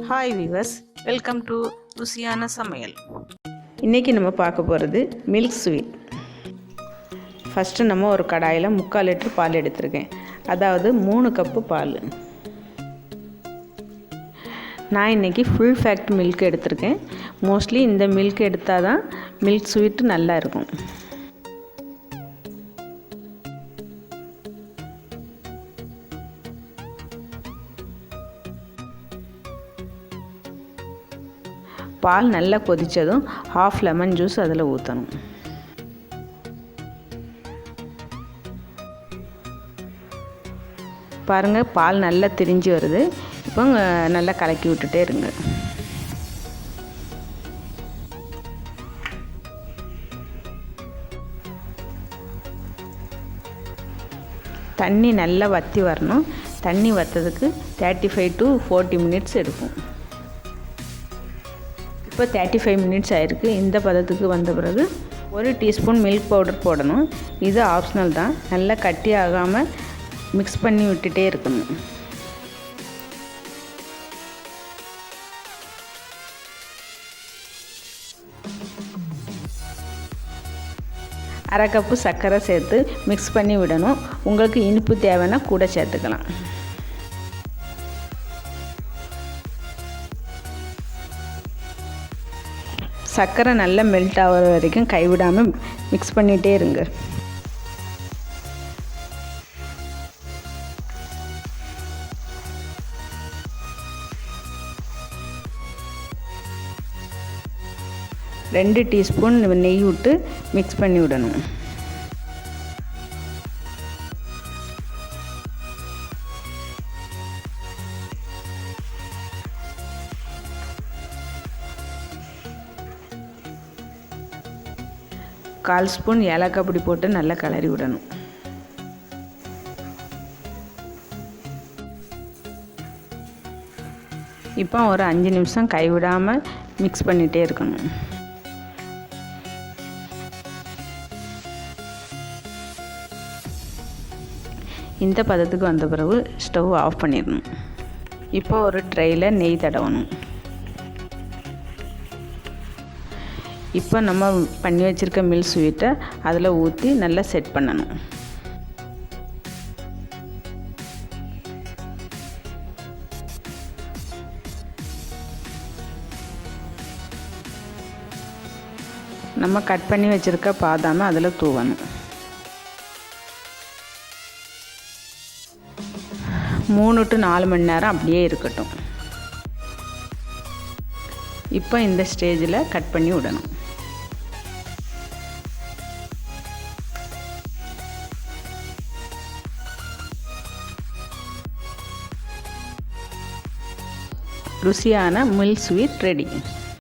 Hi viewers, welcome to ருசியான சமையல். இன்றைக்கி நம்ம பார்க்க போகிறது மில்க் ஸ்வீட். ஃபஸ்ட்டு நம்ம ஒரு கடாயில் 3/4 லிட்டர் பால் எடுத்திருக்கேன், அதாவது 3 கப்பு பால். நான் இன்றைக்கி ஃபுல் ஃபேக்ட் மில்க் எடுத்திருக்கேன். மோஸ்ட்லி இந்த மில்க் எடுத்தால் தான் மில்க் ஸ்வீட்டு நல்லா இருக்கும். பால் நல்லா கொதித்ததும் 1/2 லெமன் ஜூஸ் அதில் ஊற்றணும். பாருங்கள், பால் நல்லா திரிஞ்சு வருது. இப்போ நல்லா கலக்கி விட்டுட்டே இருங்க. தண்ணி நல்லா வற்றி வரணும். தண்ணி வற்றதுக்கு 35 to 40 மினிட்ஸ் எடுக்கும். இப்போ 35 மினிட்ஸ் ஆகிருக்கு. இந்த பதத்துக்கு வந்த பிறகு 1 டீஸ்பூன் மில்க் பவுடர் போடணும். இது ஆப்ஷனல் தான். நல்லா கட்டி ஆகாமல் மிக்ஸ் பண்ணி விட்டுட்டே இருக்கணும். அரை கப்பு சர்க்கரை சேர்த்து மிக்ஸ் பண்ணி விடணும். உங்களுக்கு இனிப்பு தேவைன்னா கூட சேர்த்துக்கலாம். சர்க்கரை நல்லா மெல்ட் ஆகிற வரைக்கும் கைவிடாமல் மிக்ஸ் பண்ணிகிட்டே இருங்க. ரெண்டு டீஸ்பூன் நெய் விட்டு மிக்ஸ் பண்ணி விடணும். கால் ஸ்பூன் ஏலக்காய் பொடி போட்டு நல்லா கிளறி விடணும். இப்போ ஒரு 5 நிமிஷம் கைவிடாமல் மிக்ஸ் பண்ணிகிட்டே இருக்கணும். இந்த பதத்துக்கு வந்த பிறகு ஸ்டவ் ஆஃப் பண்ணிடணும். இப்போ ஒரு ட்ரையில் நெய் தடவணும். இப்போ நம்ம பண்ணி வச்சுருக்க மில்க் ஸ்வீட்டை அதில் ஊற்றி நல்லா செட் பண்ணணும். நம்ம கட் பண்ணி வச்சுருக்க பாதாமை அதில் தூவணும். 3 to 4 மணி நேரம் அப்படியே இருக்கட்டும். இப்போ இந்த ஸ்டேஜில் கட் பண்ணி விடணும். ருசியான மில்க் ஸ்வீட் ரெடி.